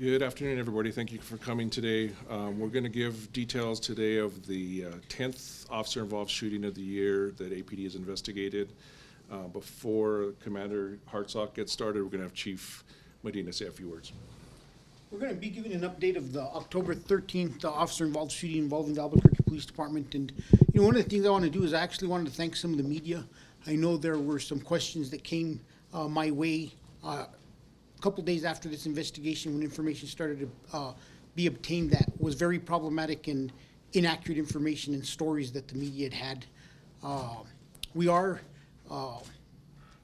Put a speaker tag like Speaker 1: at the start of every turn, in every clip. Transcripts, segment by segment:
Speaker 1: Good afternoon, everybody. Thank you for coming today. We're going to give details today of the 10th officer-involved shooting of the year that APD has investigated. Before Commander Hartsock gets started, we're going to have Chief Medina say a few words.
Speaker 2: We're going to be giving an update of the October 13th officer-involved shooting involving the Albuquerque Police Department. And one of the things I want to do is I actually wanted to thank some of the media. I know there were some questions that came my way a couple days after this investigation when information started to be obtained that was very problematic and inaccurate information and stories that the media had. We are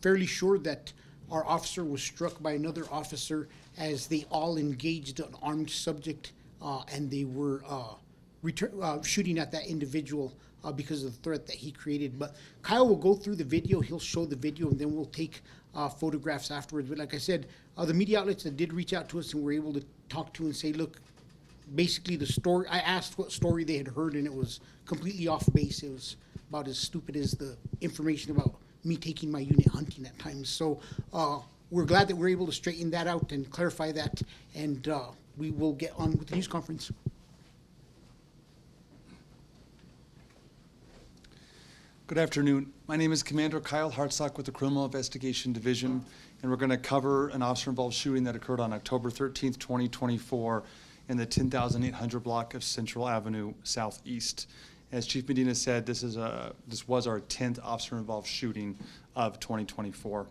Speaker 2: fairly sure that our officer was struck by another officer as they all engaged an armed subject and they were shooting at that individual because of the threat that he created. But Kyle will go through the video, he'll show the video, and then we'll take photographs afterwards. But like I said, the media outlets that did reach out to us and were able to talk to and say, look, basically the story, I asked what story they had heard and it was completely off base. It was about as stupid as the information about me taking my unit hunting at times. So we're glad that we're able to straighten that out and clarify that, and we will get on with the news conference.
Speaker 3: Good afternoon. My name is Commander Kyle Hartsock with the Criminal Investigation Division, and we're going to cover an officer-involved shooting that occurred on October 13th, 2024 in the 10,800 block of Central Avenue Southeast. As Chief Medina said, this was our 10th officer-involved shooting of 2024.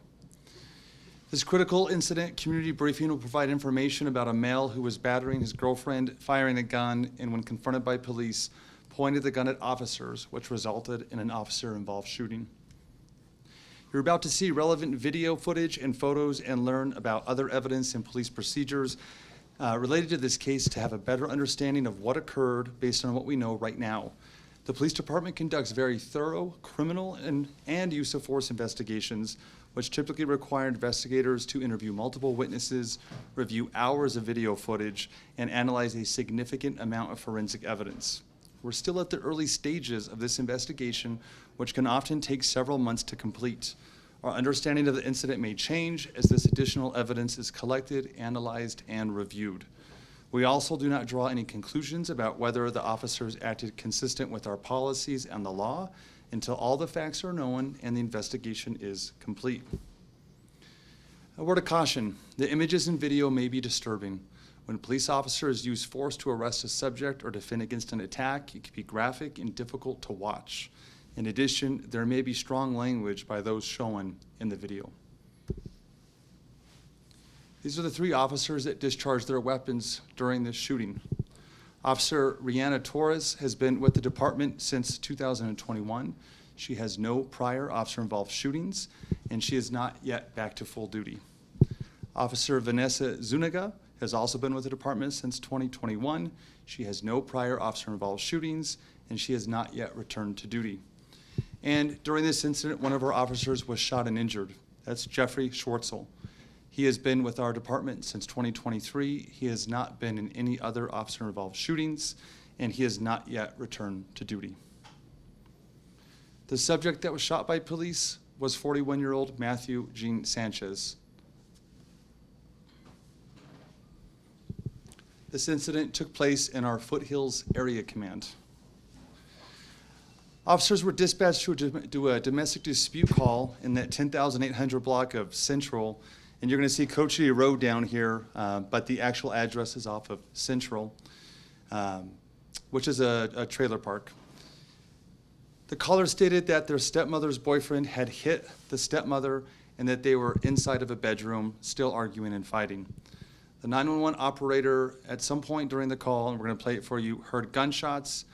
Speaker 3: This critical incident community briefing will provide information about a male who was battering his girlfriend, firing a gun, and when confronted by police, pointed the gun at officers, which resulted in an officer-involved shooting. You're about to see relevant video footage and photos and learn about other evidence and police procedures related to this case to have a better understanding of what occurred based on what we know right now. The police department conducts very thorough criminal and use of force investigations, which typically require investigators to interview multiple witnesses, review hours of video footage, and analyze a significant amount of forensic evidence. We're still at the early stages of this investigation, which can often take several months to complete. Our understanding of the incident may change as this additional evidence is collected, analyzed, and reviewed. We also do not draw any conclusions about whether the officers acted consistent with our policies and the law until all the facts are known and the investigation is complete. A word of caution, the images and video may be disturbing. When police officers use force to arrest a subject or defend against an attack, it can be graphic and difficult to watch. In addition, there may be strong language by those shown in the video. These are the three officers that discharged their weapons during this shooting. Officer Rihanna Torres has been with the department since 2021. She has no prior officer-involved shootings, and she is not yet back to full duty. Officer Vanessa Zuniga has also been with the department since 2021. She has no prior officer-involved shootings, and she has not yet returned to duty. And during this incident, one of our officers was shot and injured. That's Jeffrey Schwartzel. He has been with our department since 2023. He has not been in any other officer-involved shootings, and he has not yet returned to duty. The subject that was shot by police was 41-year-old Matthew Sanchez. This incident took place in our Foothills Area Command. Officers were dispatched to a domestic dispute call in that 10,800 block of Central, and you're going to see Cochiti Rd down here, but the actual address is off of Central, which is a trailer park. The caller stated that their stepmother's boyfriend had hit the stepmother and that they were inside of a bedroom still arguing and fighting. The 911 operator at some point during the call, and we're going to play it for you, heard gunshots,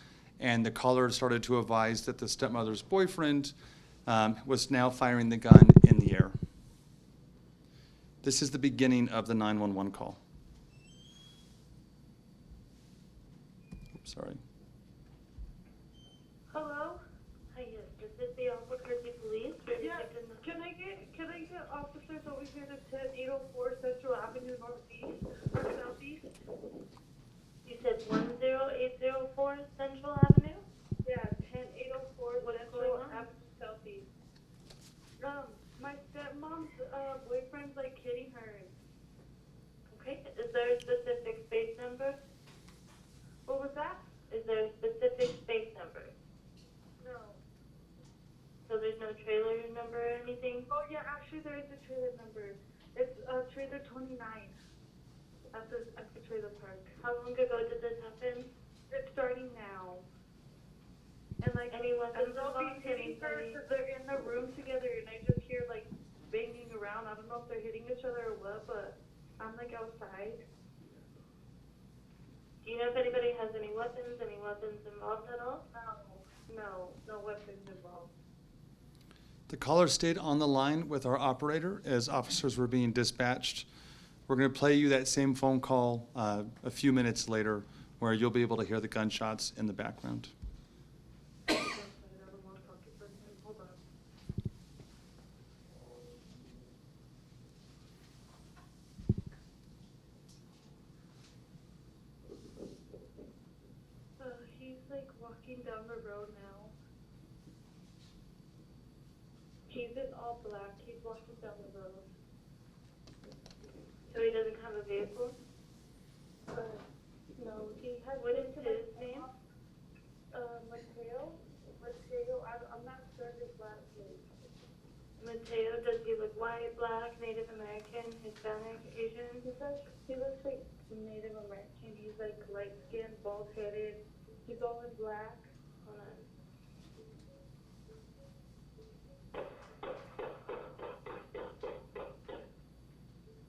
Speaker 3: and the caller started to advise that the stepmother's boyfriend was now firing the gun in the air. This is the beginning of the 911 call. Oops, sorry.
Speaker 4: Hello? Hi, yes, this is the Albuquerque Police.
Speaker 5: Yeah, can I get officers over here to 10804 Central Avenue Northeast or Southeast?
Speaker 4: You said 10804 Central Avenue?
Speaker 5: Yeah, 10804 Central Avenue Southeast. My stepmom's boyfriend's like hitting her.
Speaker 4: Okay, is there a specific a trailer number or anything?
Speaker 5: Oh yeah, actually there is a trailer number. It's trailer 29 at the trailer park.
Speaker 4: How long ago did this happen?
Speaker 5: It's starting now. And like,
Speaker 4: Any weapons
Speaker 5: they'll be
Speaker 4: involved?
Speaker 5: hitting her,
Speaker 4: Anybody?
Speaker 5: so they're in the room together, and I just hear like banging around. I don't know if they're hitting each other or what, but I'm like outside.
Speaker 4: Do you know if anybody has any weapons involved at all?
Speaker 5: No weapons involved.
Speaker 3: The caller stayed on the line with our operator as officers were being dispatched. We're going to play you that same phone call a few minutes later where you'll be able to hear the gunshots in the background.
Speaker 5: I don't want to talk to the person. Hold on. He's like walking down the road now. He's in all black. He's walking down the road.
Speaker 4: So he doesn't have a vehicle?
Speaker 5: No, he has.
Speaker 4: What is his name?
Speaker 5: Mateo. I'm not sure his last name.
Speaker 4: Mateo, does he look white, black, Native American, Hispanic, Asian?
Speaker 5: He looks like Native American. He's like light skinned, bald headed. He's all in black.
Speaker 4: Hold on.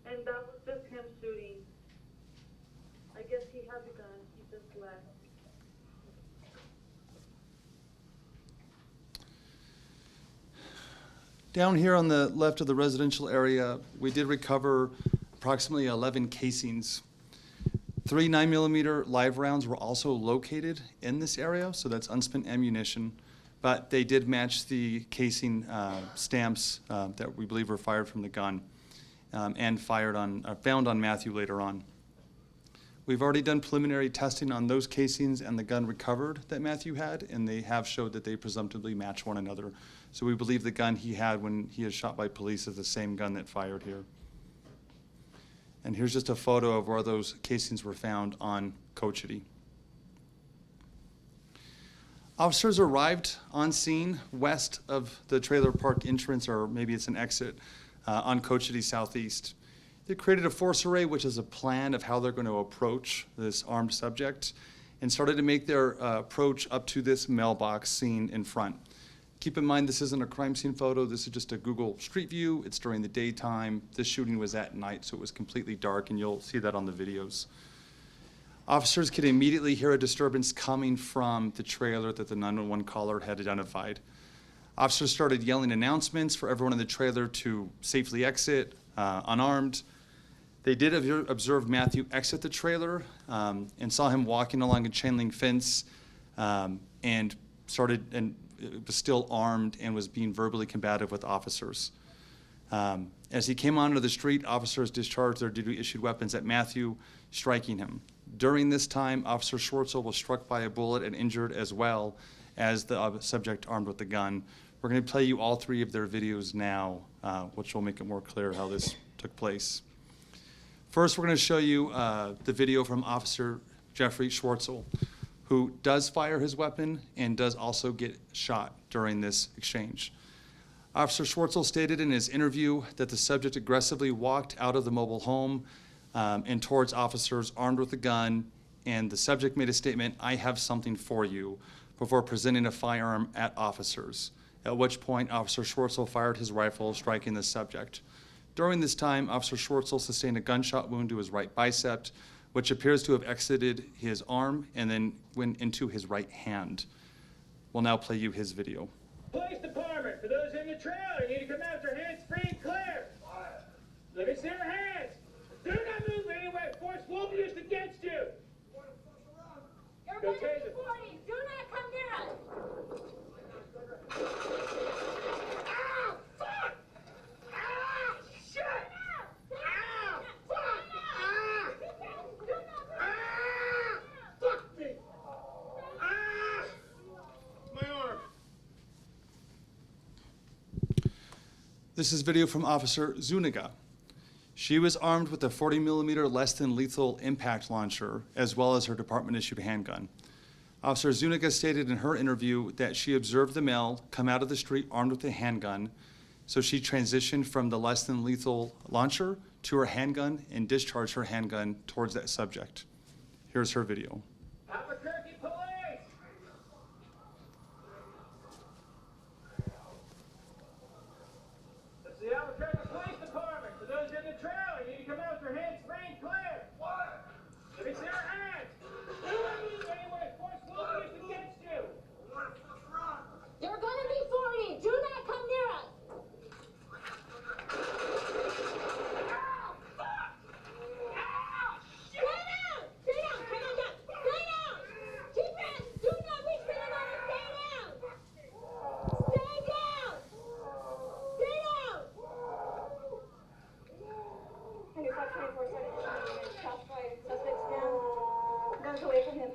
Speaker 5: And that was just him shooting. I guess he has a gun. He just left.
Speaker 3: Down here on the left of the residential area, we did recover approximately 11 casings. 3 9mm live rounds were also located in this area, so that's unspent ammunition, but they did match the casing stamps that we believe were fired from the gun and found on Matthew later on. We've already done preliminary testing on those casings and the gun recovered that Matthew had, and they have showed that they presumptively match one another. So we believe the gun he had when he was shot by police is the same gun that fired here. And here's just a photo of where those casings were found on Cochiti. Officers arrived on scene west of the trailer park entrance, or maybe it's an exit, on Cochiti Southeast. They created a force array, which is a plan of how they're going to approach this armed subject, and started to make their approach up to this mailbox seen in front. Keep in mind, this isn't a crime scene photo. This is just a Google Street View. It's during the daytime. This shooting was at night, so it was completely dark, and you'll see that on the videos. Officers could immediately hear a disturbance coming from the trailer that the 911 caller had identified. Officers started yelling announcements for everyone in the trailer to safely exit, unarmed. They did observe Matthew exit the trailer and saw him walking along a chain link fence and was still armed and was being verbally combative with officers. As he came onto the street, officers discharged their duty-issued weapons at Matthew, striking him. During this time, Officer Schwartzel was struck by a bullet and injured, as well as the subject armed with the gun. We're going to play you all 3 of their videos now, which will make it more clear how this took place. First, we're going to show you the video from Officer Jeffrey Schwartzel, who does fire his weapon and does also get shot during this exchange. Officer Schwartzel stated in his interview that the subject aggressively walked out of the mobile home and towards officers armed with a gun, and the subject made a statement, "I have something for you," before presenting a firearm at officers, at which point Officer Schwartzel fired his rifle, striking the subject. During this time, Officer Schwartzel sustained a gunshot wound to his right bicep, which appears to have exited his arm and then went into his right hand. We'll now play you his video.
Speaker 6: Police department, for those in the trailer, you need to come out with your hands free and clear. Let me see your hands. Do not move anywhere. Force will be used against you.
Speaker 7: You're
Speaker 6: Go
Speaker 7: going
Speaker 6: taser.
Speaker 7: 40. Do not come down.
Speaker 6: Ah, fuck! Ah, shit! Ah, fuck! Ah! Ah! Fuck me! Ah! My arm.
Speaker 3: This is video from Officer Zuniga. She was armed with a 40mm less than lethal impact launcher, as well as her department-issued handgun. Officer Zuniga stated in her interview that she observed the male come out of the street armed with a handgun, so she transitioned from the less than lethal launcher to her handgun and discharged her handgun towards that subject. Here's her video.
Speaker 6: Albuquerque police! This is the Albuquerque Police Department. For those in the trailer, you need to come out with your hands free and clear. What? Let me see your hands. Do not move anywhere. Force will be used against you.
Speaker 7: You're gonna be 40. Do not come near us. Stay down! Stay down! Come on down! Stay down! Keep it! Do not be sitting on it! Stay down! Stay down! Stay down!
Speaker 4: And you're 24/7 shots fired. Suspects down. Guns away from him.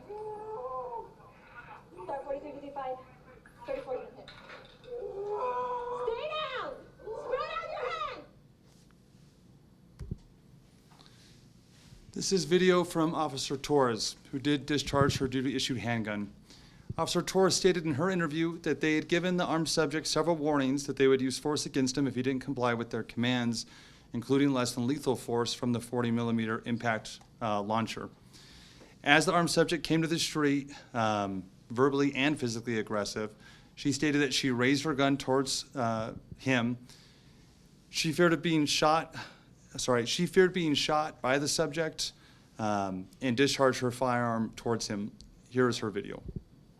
Speaker 4: Start 4355. 34 units.
Speaker 7: Stay down! Spread out your hands!
Speaker 3: This is video from Officer Torres, who did discharge her duty-issued handgun. Officer Torres stated in her interview that they had given the armed subject several warnings that they would use force against him if he didn't comply with their commands, including less than lethal force from the 40mm impact launcher. As the armed subject came to the street, verbally and physically aggressive, she stated that she raised her gun towards him. She feared being shot by the subject and discharged her firearm towards him. Here is her video.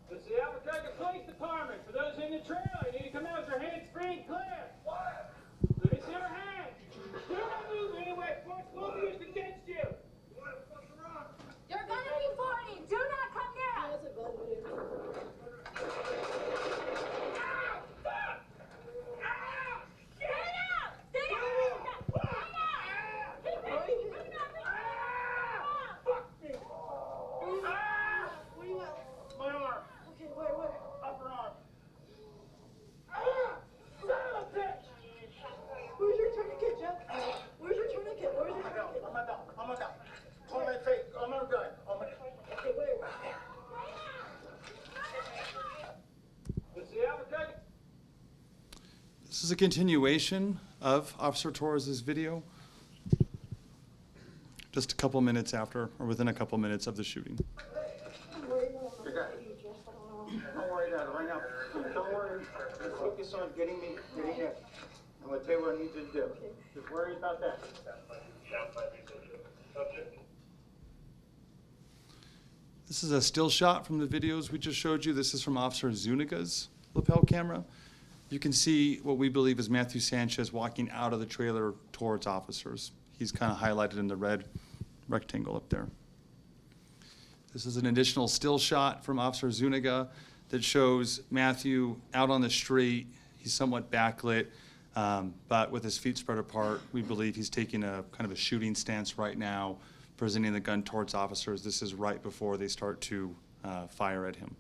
Speaker 6: This is the Albuquerque Police Department. For those in the trailer, you need to come out with your hands free and clear. What? Let me see your hands. Do not move anywhere. Force will be used against you.
Speaker 7: You're gonna be 40. Do not come near us. Stay down! Stay down! Stay down! Keep it! Do not be
Speaker 6: Fuck me. Where you at? My arm.
Speaker 7: Okay, where?
Speaker 6: Upper arm. Son of a bitch.
Speaker 7: Where's your tourniquet, Jeff? Where's your tourniquet? Where's your tourniquet?
Speaker 6: I'm on down. Hold my face. I'm on a gun.
Speaker 7: Okay, where?
Speaker 6: This is the Albuquerque.
Speaker 3: This is a continuation of Officer Torres' video, just a couple minutes after, or within a couple minutes of the shooting.
Speaker 6: Don't worry about it right now. Don't worry. Just focus on getting in. I'm going to tell you what I need you to do. Just worry about that.
Speaker 3: This is a still shot from the videos we just showed you. This is from Officer Zuniga's lapel camera. You can see what we believe is Matthew Sanchez walking out of the trailer towards officers. He's kind of highlighted in the red rectangle up there. This is an additional still shot from Officer Zuniga that shows Matthew out on the street. He's somewhat backlit, but with his feet spread apart. We believe he's taking a kind of a shooting stance right now, presenting the gun towards officers. This is right before they start to fire at him.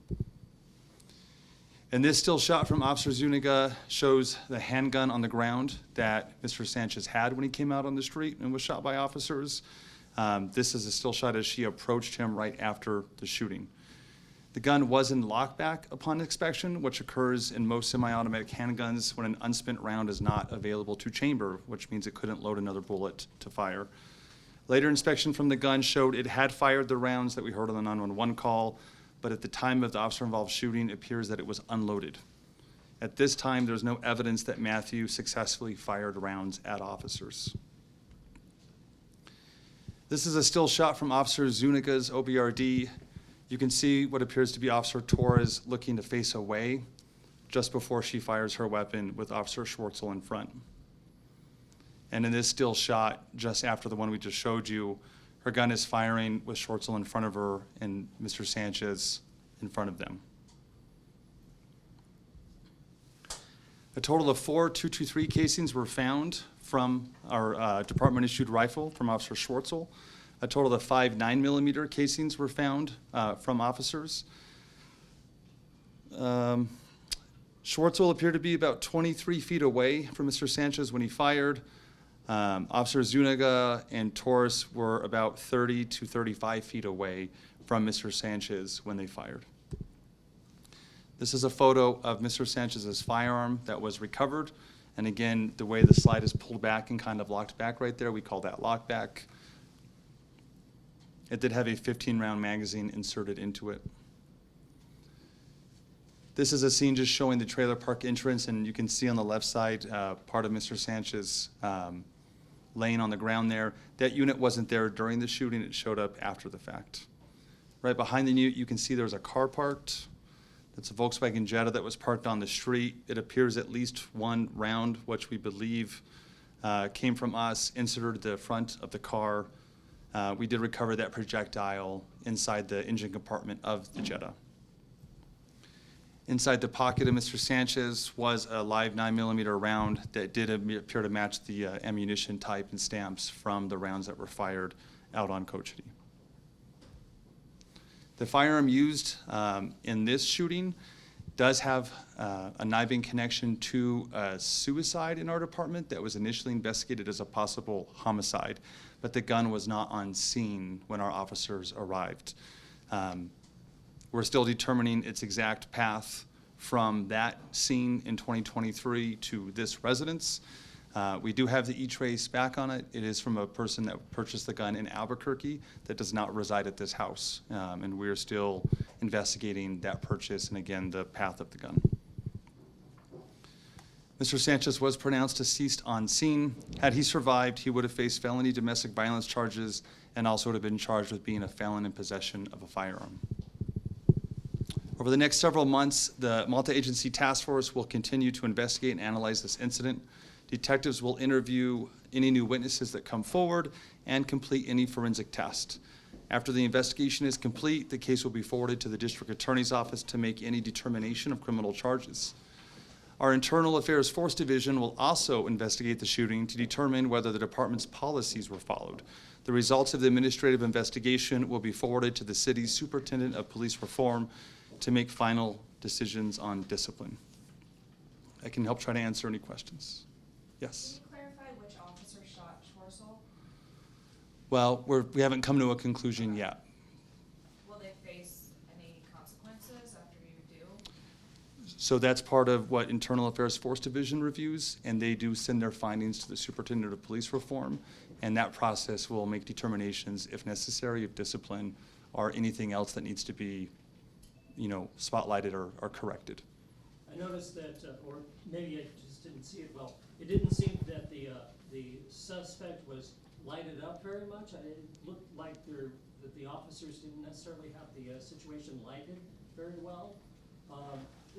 Speaker 3: And this still shot from Officer Zuniga shows the handgun on the ground that Mr. Sanchez had when he came out on the street and was shot by officers. This is a still shot as she approached him right after the shooting. The gun was in lockback upon inspection, which occurs in most semi-automatic handguns when an unspent round is not available to chamber, which means it couldn't load another bullet to fire. Later inspection from the gun showed it had fired the rounds that we heard on the 911 call, but at the time of the officer-involved shooting, it appears that it was unloaded. At this time, there's no evidence that Matthew successfully fired rounds at officers. This is a still shot from Officer Zuniga's OBRD. You can see what appears to be Officer Torres looking to face away just before she fires her weapon with Officer Schwartzel in front. And in this still shot, just after the one we just showed you, her gun is firing with Schwartzel in front of her and Mr. Sanchez in front of them. A total of 4 .223 casings were found from our department-issued rifle from Officer Schwartzel. A total of 5 9mm casings were found from officers. Schwartzel appeared to be about 23 feet away from Mr. Sanchez when he fired. Officer Zuniga and Torres were about 30 to 35 feet away from Mr. Sanchez when they fired. This is a photo of Mr. Sanchez's firearm that was recovered. And again, the way the slide is pulled back and kind of locked back right there, we call that lock back. It did have a 15-round magazine inserted into it. This is a scene just showing the trailer park entrance, and you can see on the left side part of Mr. Sanchez laying on the ground there. That unit wasn't there during the shooting, it showed up after the fact. Right behind the unit, you can see there's a car parked. That's a Volkswagen Jetta that was parked on the street. It appears at least one round, which we believe came from us, inserted the front of the car. We did recover that projectile inside the engine compartment of the Jetta. Inside the pocket of Mr. Sanchez was a live 9mm round that did appear to match the ammunition type and stamps from the rounds that were fired out on Cochiti. The firearm used in this shooting does have a kniving connection to a suicide in our department that was initially investigated as a possible homicide, but the gun was not on scene when our officers arrived. We're still determining its exact path from that scene in 2023 to this residence. We do have the E-trace back on it. It is from a person that purchased the gun in Albuquerque that does not reside at this house. And we're still investigating that purchase and, again, the path of the gun. Mr. Sanchez was pronounced deceased on scene. Had he survived, he would have faced felony domestic violence charges and also would have been charged with being a felon in possession of a firearm. Over the next several months, the multi-agency task force will continue to investigate and analyze this incident. Detectives will interview any new witnesses that come forward and complete any forensic test. After the investigation is complete, the case will be forwarded to the district attorney's office to make any determination of criminal charges. Our Internal Affairs Force Division will also investigate the shooting to determine whether the department's policies were followed. The results of the administrative investigation will be forwarded to the city's Superintendent of Police Reform to make final decisions on discipline. I can help try to answer any questions. Yes?
Speaker 8: Can you clarify which officer shot Schwarzl?
Speaker 3: Well, we haven't come to a conclusion yet.
Speaker 8: Will they face any consequences after you do?
Speaker 3: So that's part of what Internal Affairs Force Division reviews, and they do send their findings to the Superintendent of Police Reform, and that process will make determinations, if necessary, of discipline or anything else that needs to be, spotlighted or corrected.
Speaker 9: I noticed that, or maybe I just didn't see it well, it didn't seem that the suspect was lighted up very much. It looked like that the officers didn't necessarily have the situation lighted very well.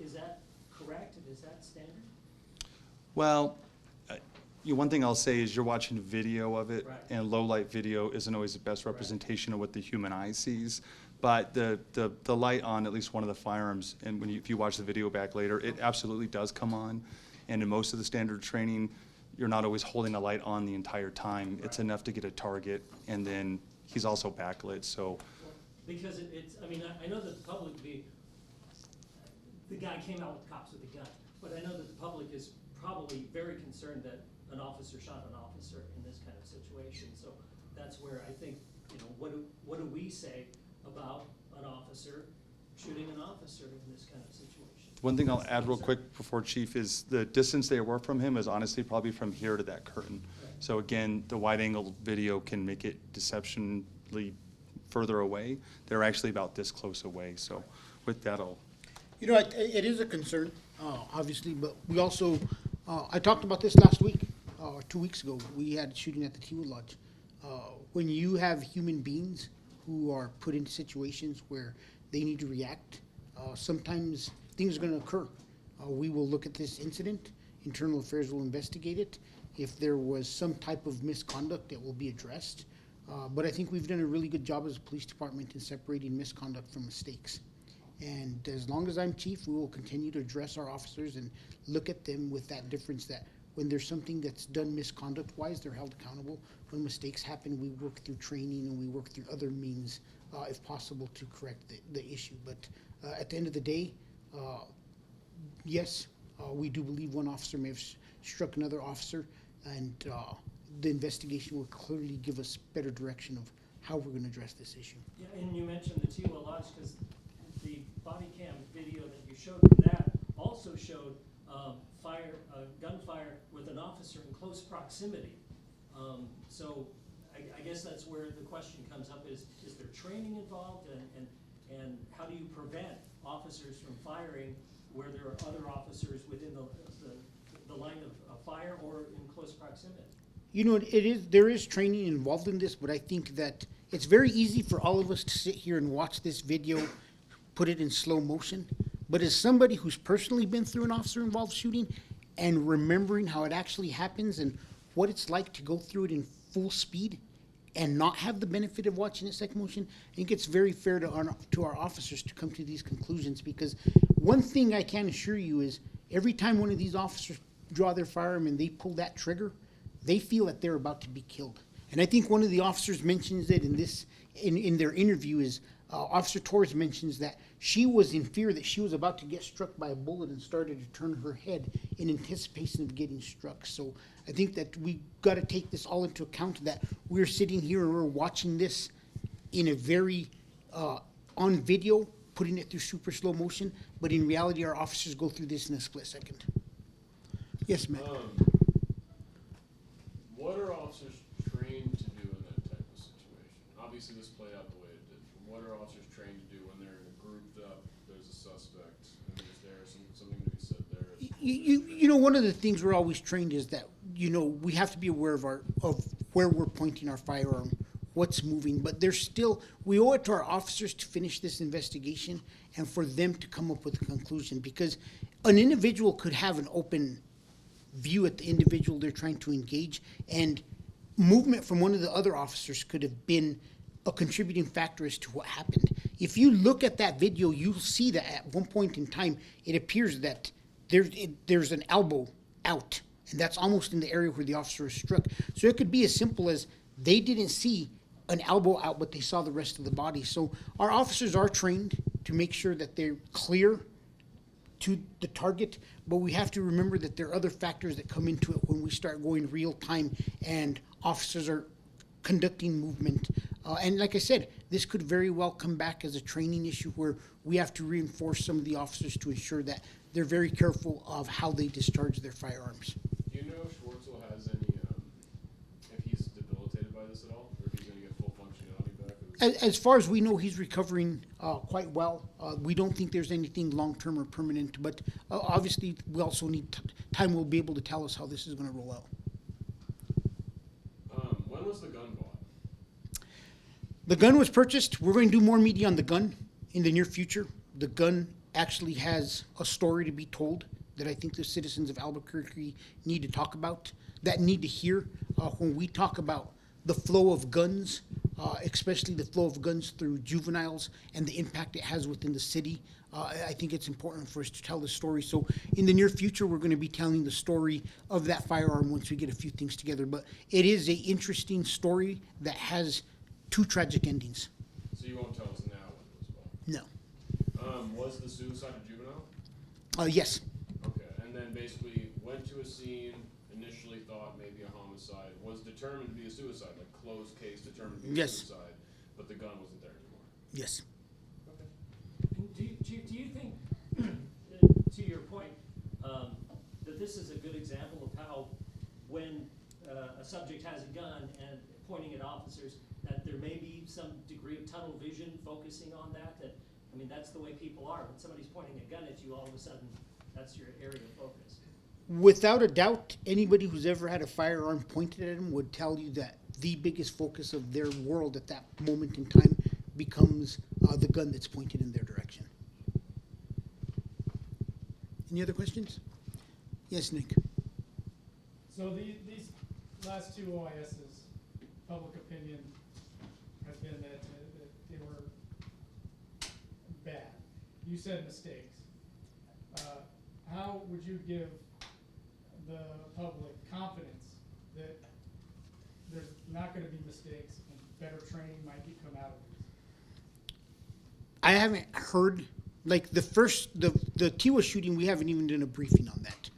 Speaker 9: Is that correct? Is that standard?
Speaker 3: Well, one thing I'll say is you're watching video of it,
Speaker 9: Right.
Speaker 3: and low light video isn't always the best representation of what the human eye sees. But the light on at least one of the firearms, and if you watch the video back later, it absolutely does come on. And in most of the standard training, you're not always holding a light on the entire time. It's enough to get a target, and then he's also backlit, so.
Speaker 9: Because I know that the public, the guy came out with the cops with a gun, but I know that the public is probably very concerned that an officer shot an officer in this kind of situation. So that's where I think, what do we say about an officer shooting an officer in this kind of situation?
Speaker 3: One thing I'll add real quick before Chief is the distance they were from him is honestly probably from here to that curtain.
Speaker 9: Right.
Speaker 3: So again, the wide angle video can make it deceptionally further away. They're actually about this close away. So with that,
Speaker 2: It is a concern, obviously, but we also, I talked about this last week, 2 weeks ago. We had a shooting at the Tewa Lodge. When you have human beings who are put into situations where they need to react, sometimes things are going to occur. We will look at this incident. Internal Affairs will investigate it. If there was some type of misconduct, it will be addressed. But I think we've done a really good job as a police department in separating misconduct from mistakes. And as long as I'm chief, we will continue to address our officers and look at them with that difference that when there's something that's done misconduct-wise, they're held accountable. When mistakes happen, we work through training and we work through other means, if possible, to correct the issue. But at the end of the day, yes, we do believe one officer may have struck another officer, and the investigation will clearly give us better direction of how we're going to address this issue.
Speaker 9: Yeah, and you mentioned the Tewa Lodge because the body cam video that you showed from that also showed gunfire with an officer in close proximity. So I guess that's where the question comes up is there training involved, and how do you prevent officers from firing where there are other officers within the line of fire or in close proximity?
Speaker 2: You know, there is training involved in this, but I think that it's very easy for all of us to sit here and watch this video, put it in slow motion. But as somebody who's personally been through an officer-involved shooting and remembering how it actually happens and what it's like to go through it in full speed and not have the benefit of watching it second motion, I think it's very fair to our officers to come to these conclusions, because one thing I can assure you is every time one of these officers draw their firearm and they pull that trigger, they feel that they're about to be killed. And I think one of the officers mentions it in their interview is Officer Torres mentions that she was in fear that she was about to get struck by a bullet and started to turn her head in anticipation of getting struck. So I think that we got to take this all into account, that we're sitting here and we're watching this in a very on video, putting it through super slow motion, but in reality our officers go through this in a split second. Yes, ma'am.
Speaker 10: What are officers trained to do in that type of situation? Obviously, this played out the way it did. What are officers trained to do when they're grouped up, there's a suspect, and there's something to be said there?
Speaker 2: You know, one of the things we're always trained is that, you know, we have to be aware of where we're pointing our firearm, what's moving, but there's still, we owe it to our officers to finish this investigation and for them to come up with a conclusion, because an individual could have an open view at the individual they're trying to engage, and movement from one of the other officers could have been a contributing factor as to what happened. If you look at that video, you'll see that at one point in time, it appears that there's an elbow out, and that's almost in the area where the officer is struck. So it could be as simple as they didn't see an elbow out, but they saw the rest of the body. So our officers are trained to make sure that they're clear to the target, but we have to remember that there are other factors that come into it when we start going real time and officers are conducting movement. And like I said, this could very well come back as a training issue where we have to reinforce some of the officers to ensure that they're very careful of how they discharge their firearms.
Speaker 10: Do you know if Schwartzel has any, if he's debilitated by this at all, or if he's going to get full functionality back?
Speaker 2: As far as we know, he's recovering quite well. We don't think there's anything long-term or permanent, but obviously we also need time will be able to tell us how this is going to roll out.
Speaker 10: When was the gun bought?
Speaker 2: The gun was purchased. We're going to do more media on the gun in the near future. The gun actually has a story to be told that I think the citizens of Albuquerque need to talk about, that need to hear when we talk about the flow of guns, especially the flow of guns through juveniles and the impact it has within the city. I think it's important for us to tell the story. So in the near future, we're going to be telling the story of that firearm once we get a few things together. But it is an interesting story that has two tragic endings.
Speaker 10: So you won't tell us now when it was bought?
Speaker 2: No.
Speaker 10: Was the suicide a juvenile?
Speaker 2: Yes.
Speaker 10: Okay, and then basically went to a scene, initially thought maybe a homicide, was determined to be a suicide, like closed case, determined to be a
Speaker 2: Yes.
Speaker 10: suicide, but the gun wasn't there anymore.
Speaker 2: Yes.
Speaker 10: Okay.
Speaker 9: Do you think, to your point, that this is a good example of how when a subject has a gun and pointing at officers, that there may be some degree of tunnel vision focusing on that? I mean, that's the way people are. When somebody's pointing a gun at you, all of a sudden, that's your area of focus.
Speaker 2: Without a doubt, anybody who's ever had a firearm pointed at them would tell you that the biggest focus of their world at that moment in time becomes the gun that's pointed in their direction. Any other questions? Yes, Nick.
Speaker 11: So these last two OISs, public opinion has been that they were bad. You said mistakes. How would you give the public confidence that there's not going to be mistakes and better training might come out of these?
Speaker 2: I haven't heard, like the Tiwa shooting, we haven't even done a briefing on that.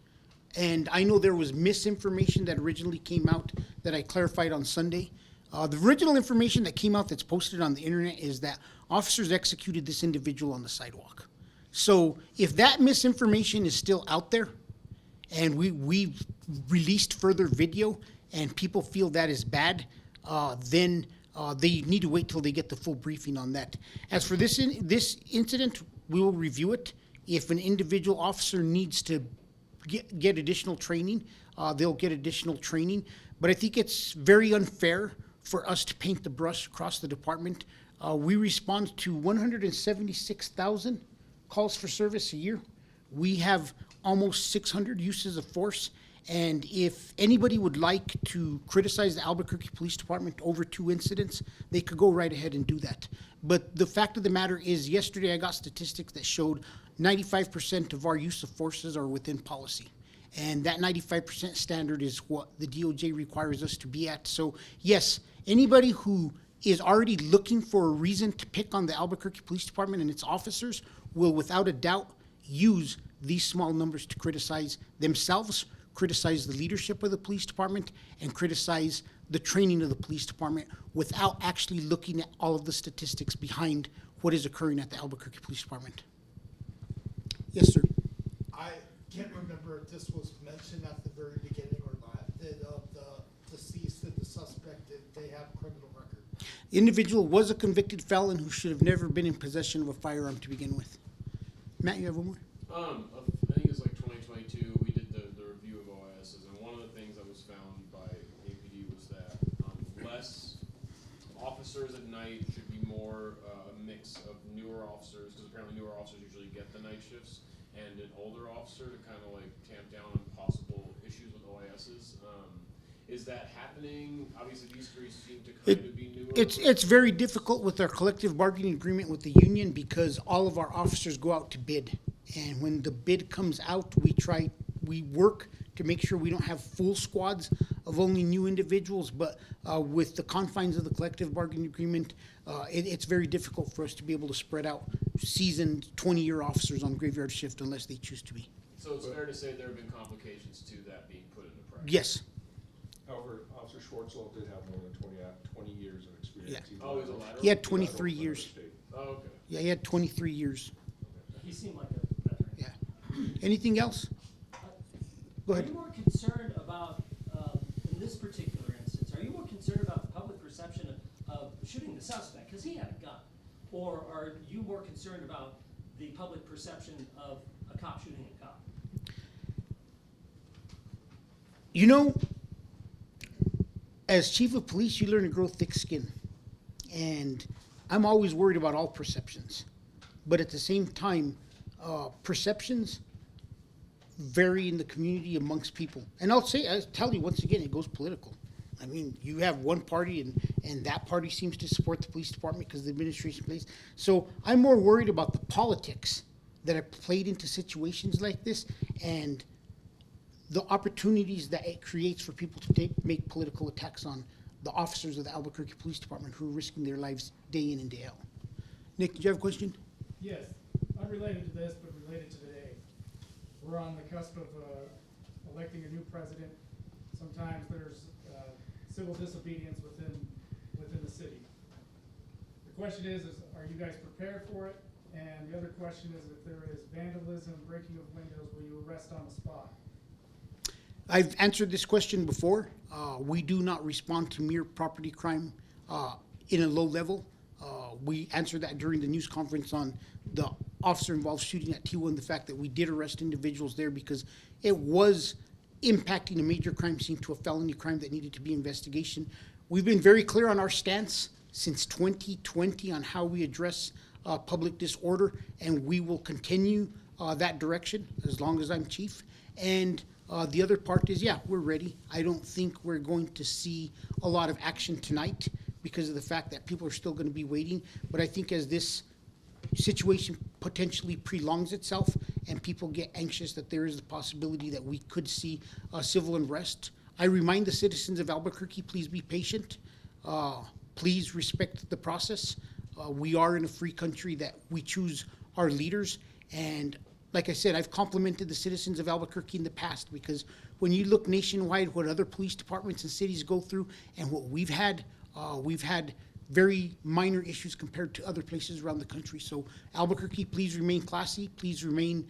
Speaker 2: And I know there was misinformation that originally came out that I clarified on Sunday. The original information that came out that's posted on the internet is that officers executed this individual on the sidewalk. So if that misinformation is still out there, and we've released further video, and people feel that is bad, then they need to wait till they get the full briefing on that. As for this incident, we will review it. If an individual officer needs to get additional training, they'll get additional training. But I think it's very unfair for us to paint the brush across the department. We respond to 176,000 calls for service a year. We have almost 600 uses of force. And if anybody would like to criticize the Albuquerque Police Department over 2 incidents, they could go right ahead and do that. But the fact of the matter is, yesterday I got statistics that showed 95% of our use of forces are within policy. And that 95% standard is what the DOJ requires us to be at. So yes, anybody who is already looking for a reason to pick on the Albuquerque Police Department and its officers will without a doubt use these small numbers to criticize themselves, criticize the leadership of the police department, and criticize the training of the police department without actually looking at all of the statistics behind what is occurring at the Albuquerque Police Department. Yes, sir.
Speaker 12: I can't remember if this was mentioned at the very beginning or not, that the deceased and the suspect, that they have a criminal record.
Speaker 2: The individual was a convicted felon who should have never been in possession of a firearm to begin with. Matt, you have one more?
Speaker 10: I think it was like 2022, we did the review of OISs, and one of the things that was found by APD was that less officers at night should be more a mix of newer officers, because apparently newer officers usually get the night shifts, and an older officer to kind of like tamp down on possible issues with OISs. Is that happening? Obviously, these 3 seem to kind of be newer.
Speaker 2: It's very difficult with our collective bargaining agreement with the union because all of our officers go out to bid. And when the bid comes out, we work to make sure we don't have full squads of only new individuals, but with the confines of the collective bargaining agreement, it's very difficult for us to be able to spread out seasoned 20-year officers on graveyard shift unless they choose to be.
Speaker 10: So it's fair to say there have been complications to that being put into practice?
Speaker 2: Yes.
Speaker 1: However, Officer Schwartzel did have more than 20 years of experience.
Speaker 2: Yeah.
Speaker 10: Oh, he's a lateral?
Speaker 2: He had 23 years.
Speaker 10: Oh, okay.
Speaker 2: Yeah, he had 23 years.
Speaker 9: He seemed like a veteran.
Speaker 2: Yeah. Anything else? Go ahead.
Speaker 9: Are you more concerned about, in this particular instance, are you more concerned about the public perception of shooting the suspect, because he had a gun? Or are you more concerned about the public perception of a cop shooting a cop?
Speaker 2: You know, as chief of police, you learn to grow thick skin. And I'm always worried about all perceptions. But at the same time, perceptions vary in the community amongst people. And I'll tell you once again, it goes political. I mean, you have one party and that party seems to support the police department because the administration plays. So I'm more worried about the politics that are played into situations like this and the opportunities that it creates for people to make political attacks on the officers of the Albuquerque Police Department who are risking their lives day in and day out. Nick, did you have a question?
Speaker 11: Yes, unrelated to this, but related to today. We're on the cusp of electing a new president. Sometimes there's civil disobedience within the city. The question is are you guys prepared for it? And the other question is, if there is vandalism, breaking of windows, will you arrest on the spot?
Speaker 2: I've answered this question before. We do not respond to mere property crime in a low level. We answered that during the news conference on the officer-involved shooting at T1, the fact that we did arrest individuals there because it was impacting a major crime scene to a felony crime that needed to be investigation. We've been very clear on our stance since 2020 on how we address public disorder, and we will continue that direction as long as I'm chief. And the other part is, yeah, we're ready. I don't think we're going to see a lot of action tonight because of the fact that people are still going to be waiting. But I think as this situation potentially prolongs itself and people get anxious that there is the possibility that we could see civil unrest, I remind the citizens of Albuquerque, please be patient. Please respect the process. We are in a free country that we choose our leaders. And like I said, I've complimented the citizens of Albuquerque in the past because when you look nationwide what other police departments and cities go through and what we've had very minor issues compared to other places around the country. So Albuquerque, please remain classy, please remain,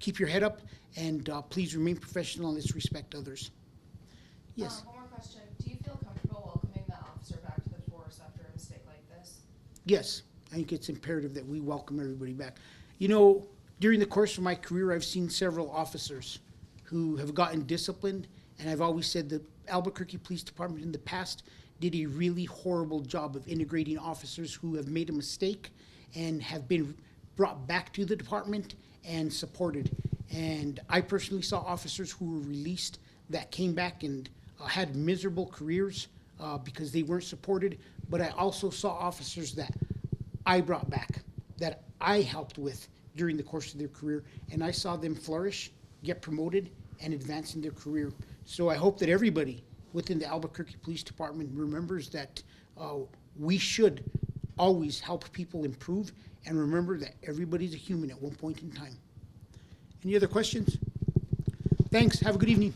Speaker 2: keep your head up, and please remain professional and let's respect others. Yes.
Speaker 8: One more question. Do you feel comfortable welcoming the officer back to the force after a mistake like this?
Speaker 2: Yes, I think it's imperative that we welcome everybody back. You know, during the course of my career, I've seen several officers who have gotten disciplined, and I've always said the Albuquerque Police Department in the past did a really horrible job of integrating officers who have made a mistake and have been brought back to the department and supported. And I personally saw officers who were released that came back and had miserable careers because they weren't supported. But I also saw officers that I brought back, that I helped with during the course of their career, and I saw them flourish, get promoted, and advance in their career. So I hope that everybody within the Albuquerque Police Department remembers that we should always help people improve, and remember that everybody's a human at one point in time. Any other questions? Thanks. Have a good evening.